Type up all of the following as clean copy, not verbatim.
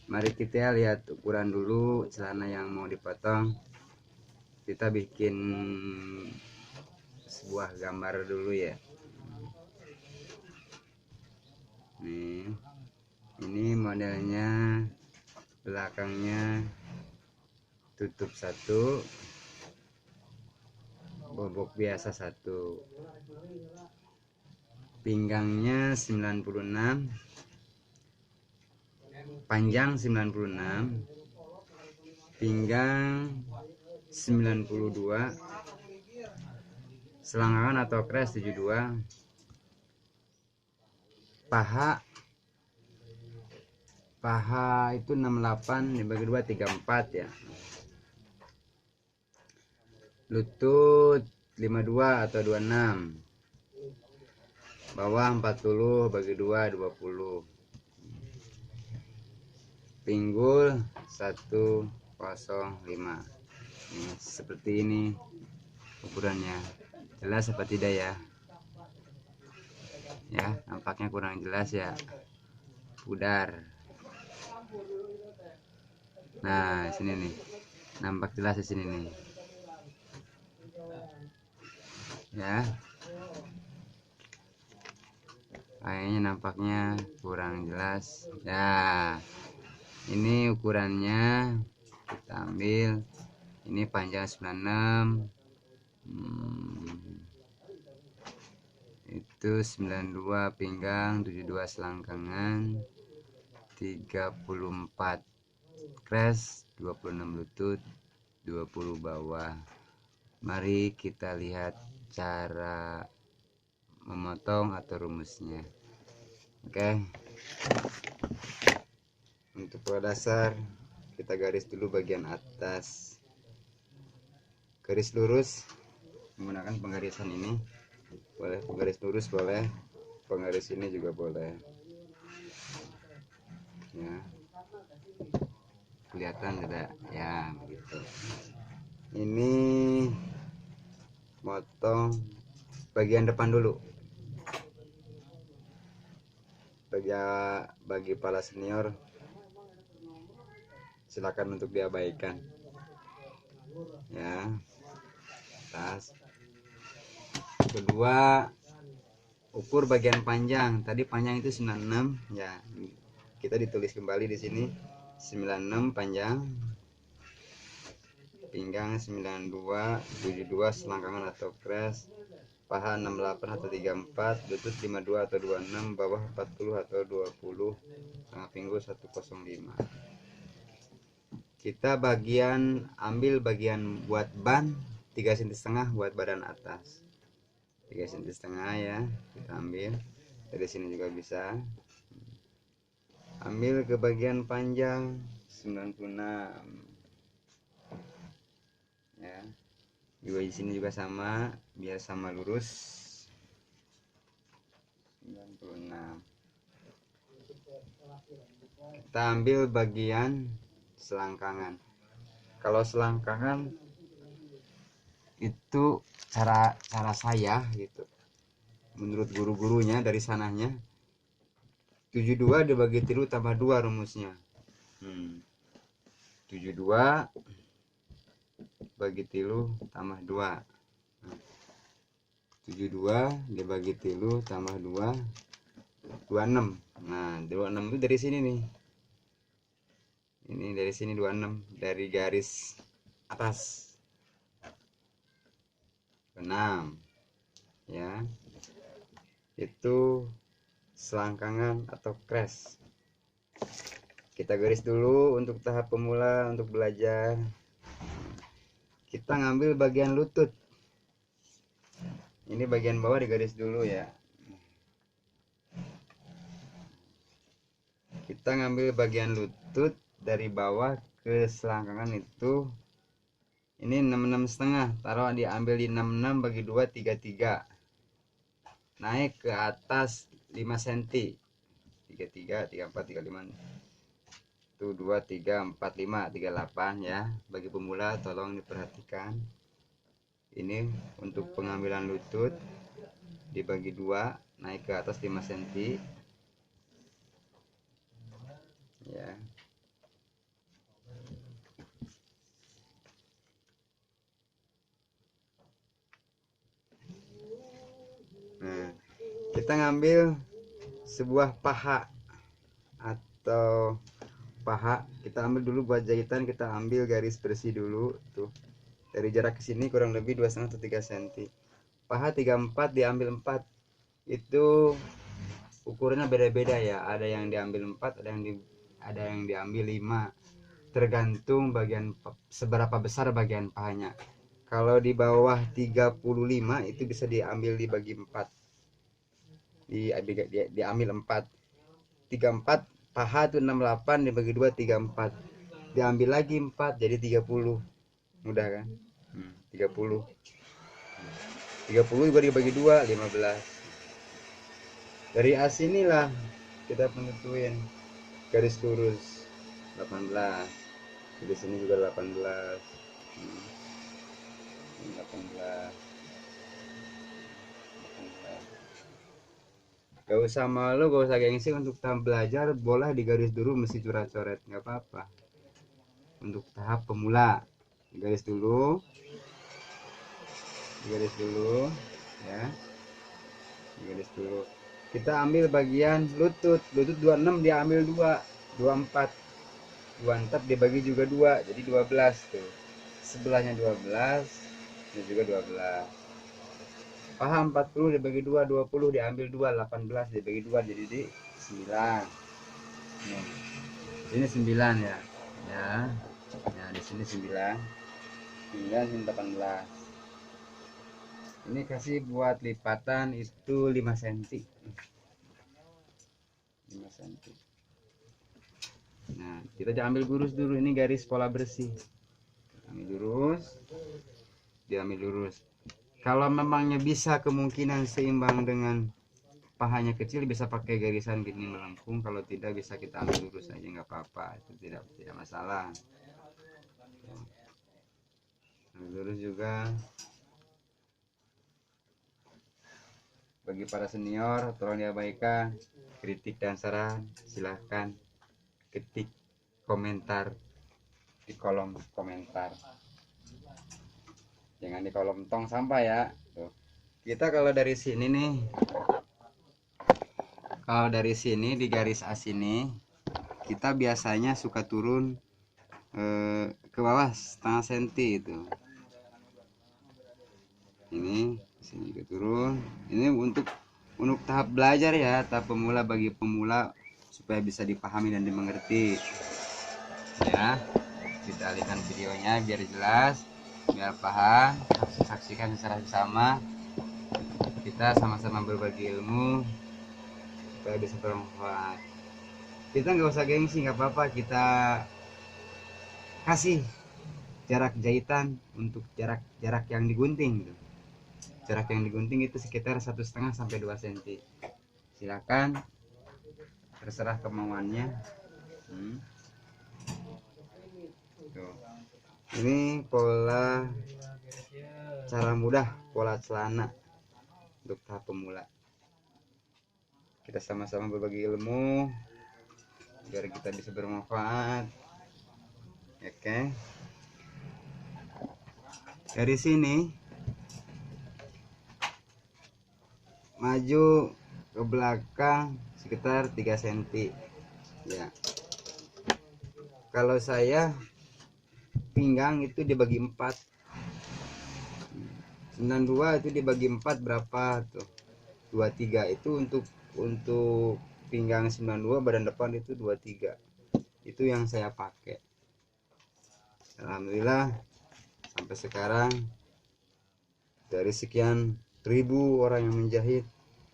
Mari kita lihat ukuran dulu celana yang mau dipotong. Kita bikin sebuah gambar dulu ya. Nih, ini modelnya, belakangnya tutup satu, bobok biasa satu, pinggangnya 96, panjang 96, pinggang 92, selangkangan atau kres 72, paha itu 68 dibagi 2 34 ya. Lutut 52 atau 26, bawah 40 bagi 2 20, pinggul 105. Seperti ini ukurannya. Jelas apa tidak ya? Ya, nampaknya kurang jelas ya. Pudar. Nah, sini nih. Nampak jelas di sini nih. Ya. Kayaknya nampaknya kurang jelas. Ya. Ini ukurannya kita ambil. Ini panjang 96. Itu 92 pinggang, 72 selangkangan, 34 kres, 26 lutut, 20 bawah. Mari kita lihat cara memotong atau rumusnya. Oke. Untuk pola dasar kita garis dulu bagian atas. Garis lurus menggunakan penggarisan ini. Boleh penggaris lurus, boleh penggaris ini juga boleh ya. Kelihatan tidak ya, begitu. Ini motong bagian depan dulu. Bagi para senior silakan untuk diabaikan ya. Atas. Kedua, ukur bagian panjang. Tadi panjang itu 96 ya. Kita ditulis kembali di sini 96 panjang, pinggang 92, 72 selangkangan atau kres, paha 68 atau 34, lutut 52 atau 26, bawah 40 atau 20, tengah pinggul 105. Kita ambil bagian buat ban 3,5 cm buat badan atas. 3,5 cm ya, kita ambil dari sini juga bisa. Ambil ke bagian panjang 96 ya. Juga di sini juga sama, biar sama lurus 96. Kita ambil bagian selangkangan. Kalau selangkangan itu cara saya gitu, menurut guru-gurunya dari sananya 72 dibagi 3 tambah 2 rumusnya. 72 bagi 3 tambah 2. 72 dibagi 3 tambah 2 26. Nah 26 itu dari sini nih. Ini dari sini 26, dari garis atas 6 ya. Itu selangkangan atau kres. Kita garis dulu untuk tahap pemula, untuk belajar. Kita ngambil bagian lutut. Ini bagian bawah digaris dulu ya. Kita ngambil bagian lutut dari bawah ke selangkangan itu. Ini 66,5. Taruh diambil di 66 bagi 2 33. Naik ke atas 5 cm. 33, 34, 35. Itu 2, 3, 4, 5, 38 ya. Bagi pemula tolong diperhatikan. Ini untuk pengambilan lutut dibagi 2, naik ke atas 5 cm ya. kita ngambil sebuah paha atau paha, kita ambil dulu buat jahitan. Kita ambil garis bersih dulu tuh, dari jarak ke sini kurang lebih 2,5 atau 3 cm. Paha 34 diambil 4, itu ukurannya beda-beda ya, ada yang diambil 4, ada yang diambil 5, tergantung bagian seberapa besar bagian pahanya. Kalau di bawah 35 itu bisa diambil dibagi 4, diambil 4. 34 paha itu 68 dibagi 2 34, diambil lagi 4 jadi 30. Mudah kan? 30 juga dibagi 2 15. Dari as inilah kita penentuin garis lurus 18. Di sini juga 18. 18. Gak usah malu, gak usah gengsi. Untuk tahap belajar boleh digaris dulu, mesti coret-coret, nggak apa-apa. Untuk tahap pemula digaris dulu, ya, digaris dulu. Kita ambil bagian lutut 26, diambil 2, 24 dibagi juga 2 jadi 12 tuh, sebelahnya 12, ini juga 12. Paha 40 dibagi 2 20, diambil 2 18 dibagi 2 jadi 9. Ini 9 ya. Ya, di sini 9, sini 18. Ini kasih buat lipatan itu 5 cm. 5 cm. Nah, kita ambil lurus dulu, ini garis pola bersih. Ambil lurus, diambil lurus. Kalau memangnya bisa kemungkinan seimbang dengan pahanya kecil, bisa pakai garisan gini melengkung. Kalau tidak, bisa kita ambil lurus aja, nggak apa-apa, itu tidak masalah. Ambil lurus juga. Bagi para senior, tolong diabaikan. Kritik dan saran silahkan ketik komentar di kolom komentar, jangan di kolom tong sampah ya. Tuh. Kita kalau dari sini nih, di garis as ini kita biasanya suka turun ke bawah setengah senti itu. Ini sini juga turun. Ini untuk tahap belajar ya, tahap pemula, bagi pemula supaya bisa dipahami dan dimengerti ya. Kita alihkan videonya biar jelas, biar paham. Saksikan secara bersama, kita sama-sama berbagi ilmu supaya bisa bermanfaat. Kita nggak usah gengsi, nggak apa-apa, kita kasih jarak jahitan untuk jarak yang digunting gitu. Jarak yang digunting itu sekitar 1,5 sampai 2 cm. Silakan, terserah kemauannya. Tuh. Ini cara mudah pola celana untuk tahap pemula. Kita sama-sama berbagi ilmu biar kita bisa bermanfaat. Oke. Dari sini maju ke belakang sekitar 3 cm ya. Kalau saya pinggang itu dibagi 4, 92 itu dibagi 4 berapa tuh, 23. Itu untuk pinggang 92, badan depan itu 23. Itu yang saya pakai. Alhamdulillah sampai sekarang dari sekian ribu orang yang menjahit,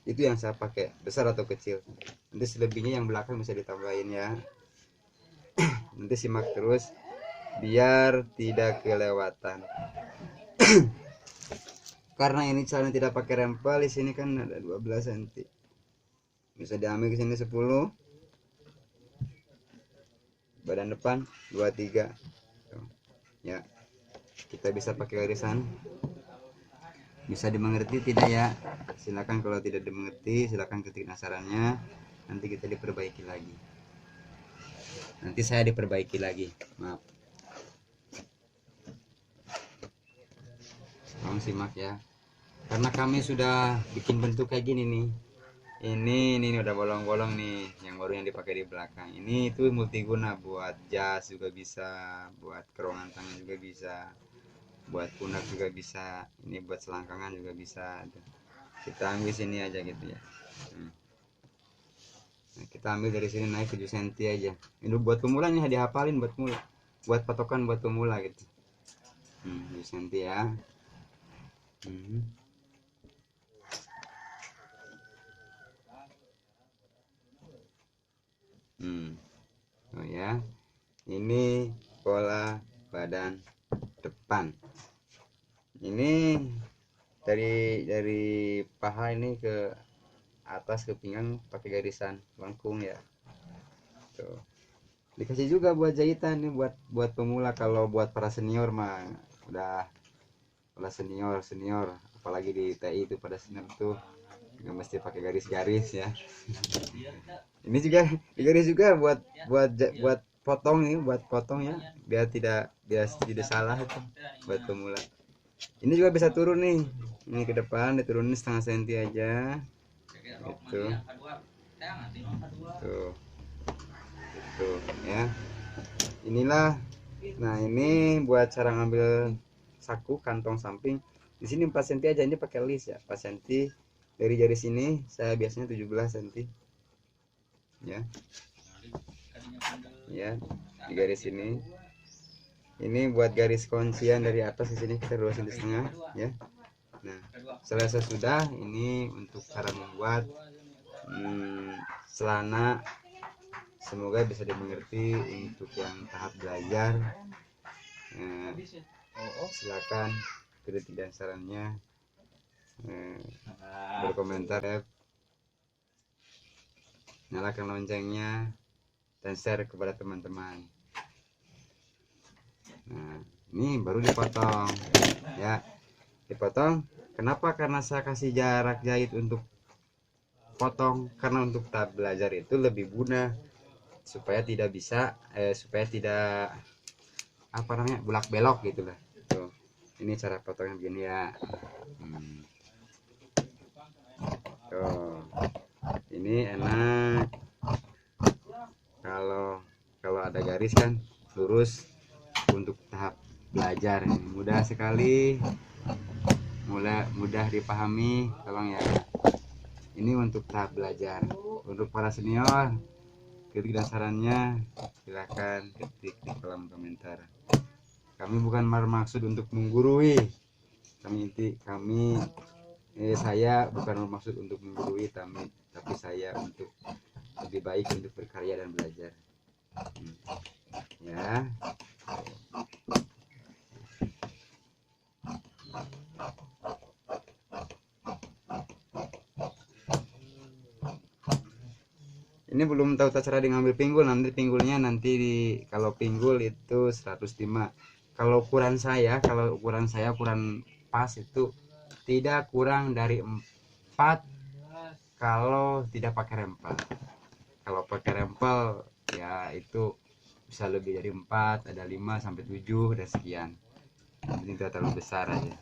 itu yang saya pakai, besar atau kecil. Nanti selebihnya yang belakang bisa ditambahin ya. Nanti simak terus biar tidak kelewatan. Karena ini celana tidak pakai rempel, di sini kan ada 12 cm. Bisa diambil ke sini 10. Badan depan 23. Ya. Kita bisa pakai garisan. Bisa dimengerti tidak ya? Silakan, kalau tidak dimengerti silakan ketik nasarannya, nanti kita diperbaiki lagi. Nanti saya diperbaiki lagi, maaf. Tolong simak ya, karena kami sudah bikin bentuk kayak gini nih, ini udah bolong-bolong nih, yang baru yang dipakai di belakang. Ini itu multiguna, buat jas juga bisa, buat kerongkongan tangan juga bisa, buat pundak juga bisa, ini buat selangkangan juga bisa. Kita ambil sini aja gitu ya. Nah, kita ambil dari sini naik 7 cm aja. Ini buat pemula nih, dihafalin buat pemula, buat patokan buat pemula gitu. 7 cm ya. Oh ya, ini pola badan depan. Ini dari paha ini ke atas ke pinggang pakai garisan lengkung ya. Tuh. Dikasih juga buat jahitan nih, buat pemula. Kalau buat para senior mah udah senior, apalagi di TI itu pada senior tuh nggak mesti pakai garis-garis ya. Ini juga digaris juga buat potong nih, buat potong ya, biar tidak salah itu buat pemula. Ini juga bisa turun nih, ini ke depan diturunin setengah senti aja gitu. Tuh, tuh ya. Inilah. Nah, ini buat cara ngambil saku kantong samping. Di sini 4 cm aja, ini pakai list ya, 4 cm. Dari jari sini saya biasanya 17 cm. Ya. Ya, di garis ini. Ini buat garis kuncian dari atas di sini kita 2 cm setengah ya. Nah, selesai sudah. Ini untuk cara membuat celana, semoga bisa dimengerti untuk yang tahap belajar. Silakan kritik dan sarannya, berkomentar ya, nyalakan loncengnya dan share kepada teman-teman. Nah, ini baru dipotong ya, dipotong. Kenapa? Karena saya kasih jarak jahit untuk potong, karena untuk tahap belajar itu lebih mudah, supaya tidak apa namanya, bulak belok gitulah. Tuh, ini cara potongnya begini ya. Tuh, ini enak. Kalau ada garis kan lurus. Untuk tahap belajar ini mudah sekali, mudah dipahami, tolong ya. Ini untuk tahap belajar. Untuk para senior, kritik dan sarannya silahkan ketik di kolom komentar. Kami bukan bermaksud untuk menggurui, saya bukan bermaksud untuk menggurui, tapi saya untuk lebih baik, untuk berkarya dan belajar ya. Ini belum tahu cara ngambil pinggul. Nanti pinggulnya kalau pinggul itu 105. Kalau ukuran saya ukuran pas itu tidak kurang dari 4 kalau tidak pakai rempel. Kalau pakai rempel ya itu bisa lebih dari 4, ada 5 sampai 7 dan sekian. Ini tidak terlalu besar aja.